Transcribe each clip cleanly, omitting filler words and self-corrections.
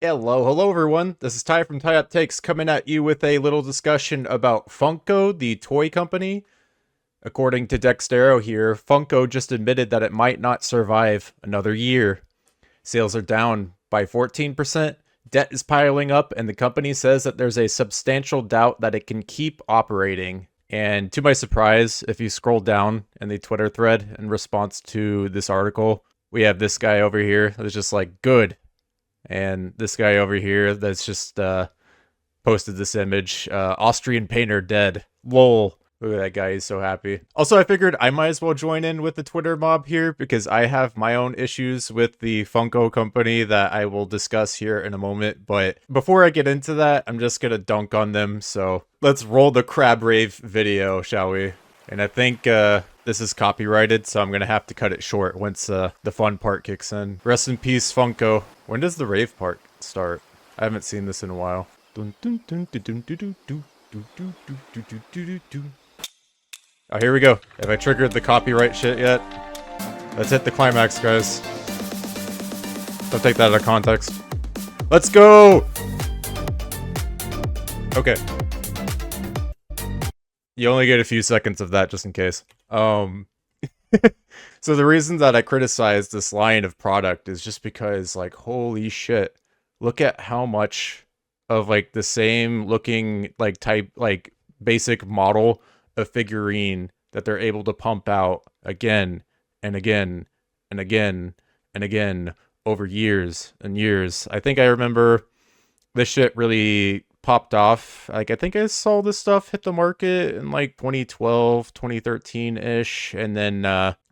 Hello everyone. This is Ty from Ty Up Takes coming at you with a little discussion about Funko, the toy company. According to Dextero here, Funko just admitted that it might not survive another year. Sales are down by 14%, debt is piling up, and the company says that there's a substantial doubt that it can keep operating. And to my surprise, if you scroll down in the Twitter thread in response to this article, we have this guy over here that's just like, good. And this guy over here that's just posted this image. Austrian painter dead. Lol. Look at that guy, he's so happy. Also, I figured I might as well join in with the Twitter mob here because I have my own issues with the Funko company that I will discuss here in a moment. But before I get into that, I'm just gonna dunk on them. So let's roll the crab rave video, shall we? And I think this is copyrighted, so I'm gonna have to cut it short once the fun part kicks in. Rest in peace, Funko. When does the rave part start? I haven't seen this in a while. Oh, here we go. Have I triggered the copyright shit yet? Let's hit the climax, guys. Don't take that out of context. Let's go! Okay. You only get a few seconds of that just in case. So the reason that I criticized this line of product is just because, like, holy shit. Look at how much of, like, the same looking, like, type, like, basic model a figurine that they're able to pump out again and again and again and again over years and years. I think I remember this shit really popped off. Like, I think I saw this stuff hit the market in like 2012, 2013-ish, and then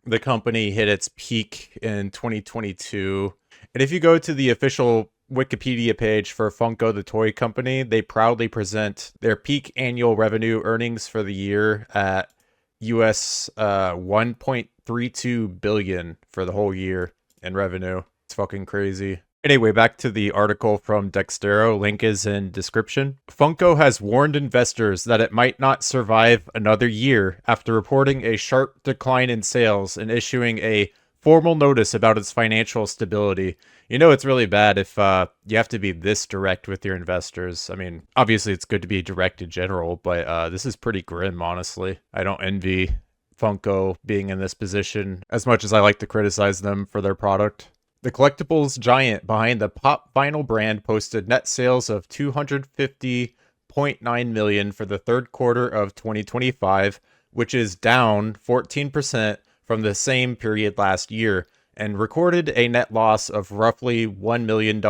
the company hit its peak in 2022. And if you go to the official Wikipedia page for Funko the toy company, they proudly present their peak annual revenue earnings for the year at US 1.32 billion for the whole year in revenue. It's fucking crazy. Anyway, back to the article from Dextero. Link is in description. Funko has warned investors that it might not survive another year after reporting a sharp decline in sales and issuing a formal notice about its financial stability. You know, it's really bad if you have to be this direct with your investors. I mean, obviously it's good to be direct in general, but this is pretty grim, honestly. I don't envy Funko being in this position as much as I like to criticize them for their product. The collectibles giant behind the pop vinyl brand posted net sales of $250.9 million for the third quarter of 2025, which is down 14% from the same period last year, and recorded a net loss of roughly $1 million,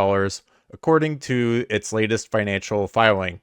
according to its latest financial filing.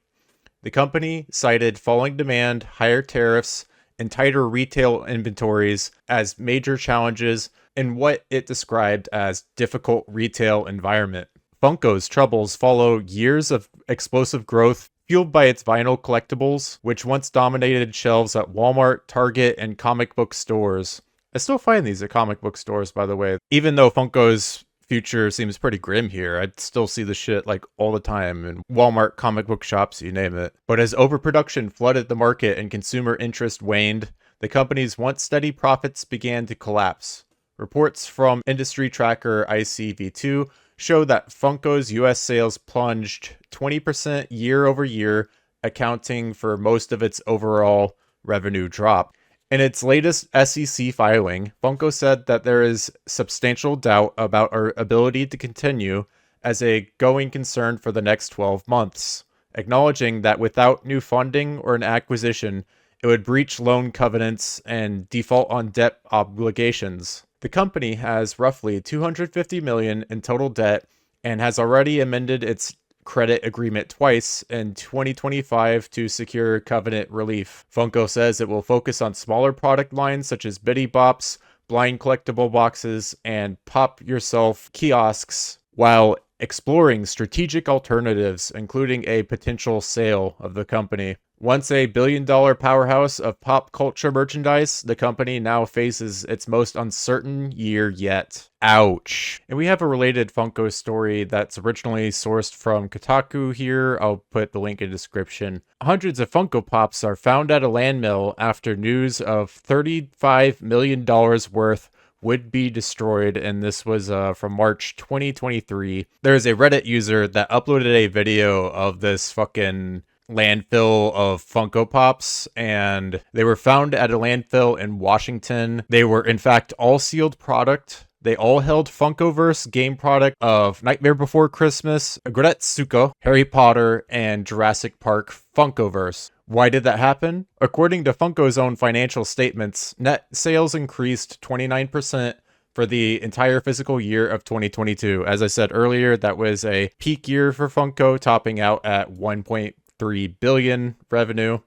The company cited falling demand, higher tariffs, and tighter retail inventories as major challenges in what it described as difficult retail environment. Funko's troubles follow years of explosive growth fueled by its vinyl collectibles, which once dominated shelves at Walmart, Target, and comic book stores. I still find these at comic book stores, by the way. Even though Funko's future seems pretty grim here, I'd still see the shit like all the time in Walmart, comic book shops, you name it. But as overproduction flooded the market and consumer interest waned, the company's once steady profits began to collapse. Reports from industry tracker ICV2 show that Funko's US sales plunged 20% year over year, accounting for most of its overall revenue drop. In its latest SEC filing, Funko said that there is substantial doubt about our ability to continue as a going concern for the next 12 months, acknowledging that without new funding or an acquisition, it would breach loan covenants and default on debt obligations. The company has roughly $250 million in total debt and has already amended its credit agreement twice in 2025 to secure covenant relief. Funko says it will focus on smaller product lines such as Bitty Bops, blind collectible boxes, and pop yourself kiosks while exploring strategic alternatives, including a potential sale of the company. Once a billion-dollar powerhouse of pop culture merchandise, the company now faces its most uncertain year yet. Ouch. And we have a related Funko story that's originally sourced from Kotaku here. I'll put the link in the description. Hundreds of Funko Pops are found at a landfill after news of $35 million worth would be destroyed, and this was from March 2023. There's a Reddit user that uploaded a video of this fucking landfill of Funko Pops, and they were found at a landfill in Washington. They were, in fact, all sealed product. They all held Funkoverse game product of Nightmare Before Christmas, Agretsuko, Harry Potter, and Jurassic Park Funkoverse. Why did that happen? According to Funko's own financial statements, net sales increased 29% for the entire fiscal year of 2022. As I said earlier, that was a peak year for Funko, topping out at 1.3 billion revenue.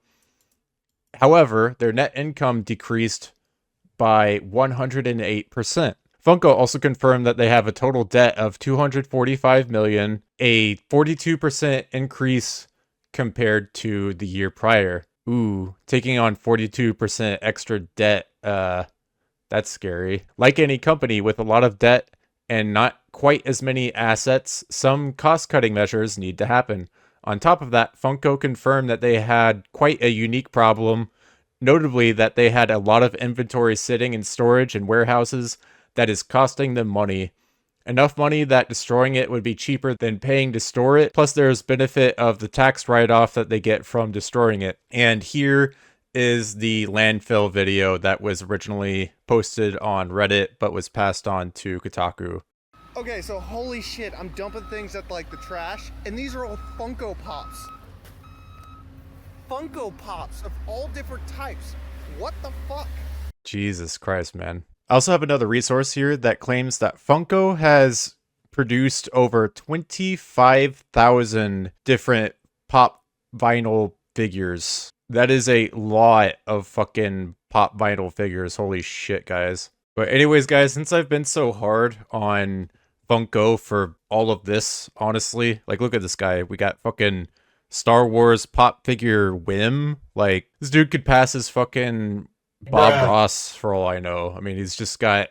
However, their net income decreased by 108%. Funko also confirmed that they have a total debt of $245 million, a 42% increase compared to the year prior. Ooh, taking on 42% extra debt, that's scary. Like any company with a lot of debt and not quite as many assets, some cost-cutting measures need to happen. On top of that, Funko confirmed that they had quite a unique problem, notably that they had a lot of inventory sitting in storage and warehouses that is costing them money. Enough money that destroying it would be cheaper than paying to store it. Plus, there's benefit of the tax write-off that they get from destroying it. And here is the landfill video that was originally posted on Reddit, but was passed on to Kotaku. Okay, so holy shit, I'm dumping things at like the trash, and these are all Funko Pops. Funko Pops of all different types. What the fuck? Jesus Christ, man. I also have another resource here that claims that Funko has produced over 25,000 different pop vinyl figures. That is a lot of fucking pop vinyl figures. Holy shit, guys. But anyways, guys, since I've been so hard on Funko for all of this, honestly, like, look at this guy. We got fucking Star Wars pop figure Whim. Like, this dude could pass his fucking Bob Ross for all I know. I mean, he's just got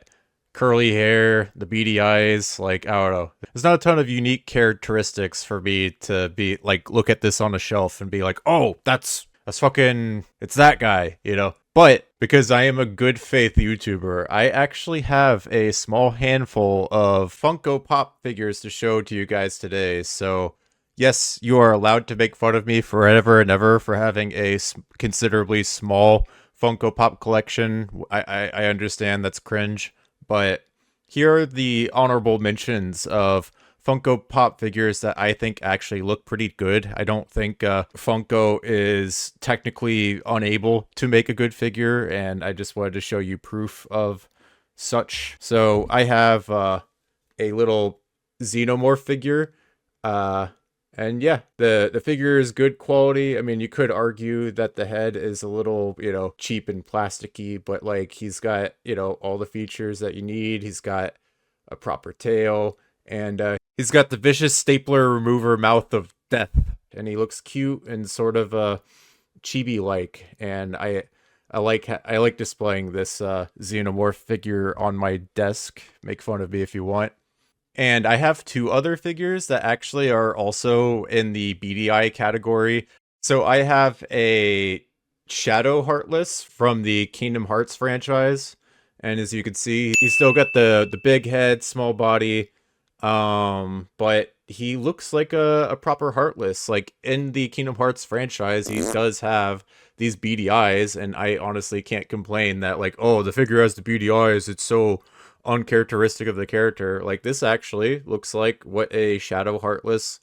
curly hair, the beady eyes, like, I don't know. There's not a ton of unique characteristics for me to be, like, look at this on a shelf and be like, oh, that's fucking, it's that guy, you know? But because I am a good faith YouTuber, I actually have a small handful of Funko Pop figures to show to you guys today. So yes, you are allowed to make fun of me forever and ever for having a considerably small Funko Pop collection. I understand that's cringe, but here are the honorable mentions of Funko Pop figures that I think actually look pretty good. I don't think Funko is technically unable to make a good figure, and I just wanted to show you proof of such. So I have a little Xenomorph figure. And yeah, the figure is good quality. I mean, you could argue that the head is a little, you know, cheap and plasticky, but like he's got, you know, all the features that you need. He's got a proper tail, and he's got the vicious stapler remover mouth of death, and he looks cute and sort of chibi-like. And I like displaying this Xenomorph figure on my desk. Make fun of me if you want. And I have two other figures that actually are also in the BDI category. So I have a Shadow Heartless from the Kingdom Hearts franchise. And as you can see, he's still got the big head, small body. But he looks like a proper Heartless. Like in the Kingdom Hearts franchise, he does have these beady eyes. And I honestly can't complain that like, oh, the figure has the beady eyes. It's so uncharacteristic of the character. Like, this actually looks like what a Shadow Heartless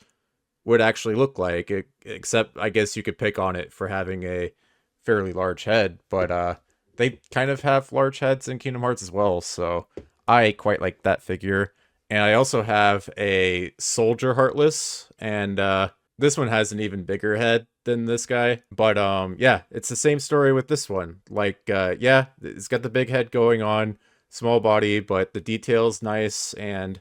would actually look like, except I guess you could pick on it for having a fairly large head, but they kind of have large heads in Kingdom Hearts as well, so I quite like that figure. And I also have a Soldier Heartless, and this one has an even bigger head than this guy, but yeah, it's the same story with this one. Like, yeah, it's got the big head going on, small body, but the detail's nice, and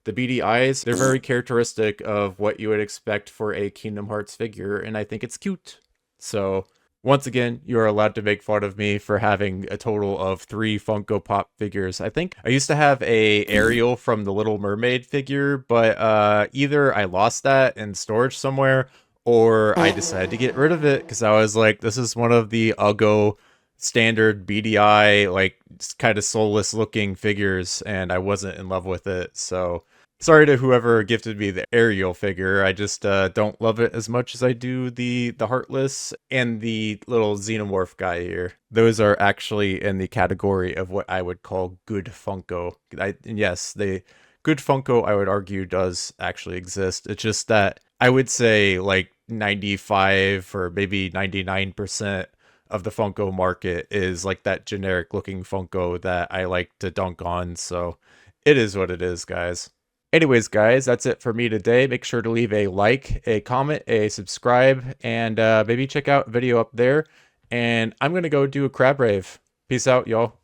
the beady eyes, they're very characteristic of what you would expect for a Kingdom Hearts figure, and I think it's cute. So once again, you are allowed to make fun of me for having a total of 3 Funko Pop figures. I think I used to have a Ariel from the Little Mermaid figure, but either I lost that in storage somewhere, or I decided to get rid of it because I was like, this is one of the Uggo standard BDI, like kind of soulless looking figures, and I wasn't in love with it. So sorry to whoever gifted me the Ariel figure. I just don't love it as much as I do the Heartless and the little Xenomorph guy here. Those are actually in the category of what I would call good Funko. And yes, the good Funko, I would argue, does actually exist. It's just that I would say like 95 or maybe 99% of the Funko market is like that generic looking Funko that I like to dunk on. So it is what it is, guys. Anyways, guys, that's it for me today. Make sure to leave a like, a comment, a subscribe, and maybe check out a video up there. And I'm going to go do a crab rave. Peace out, y'all.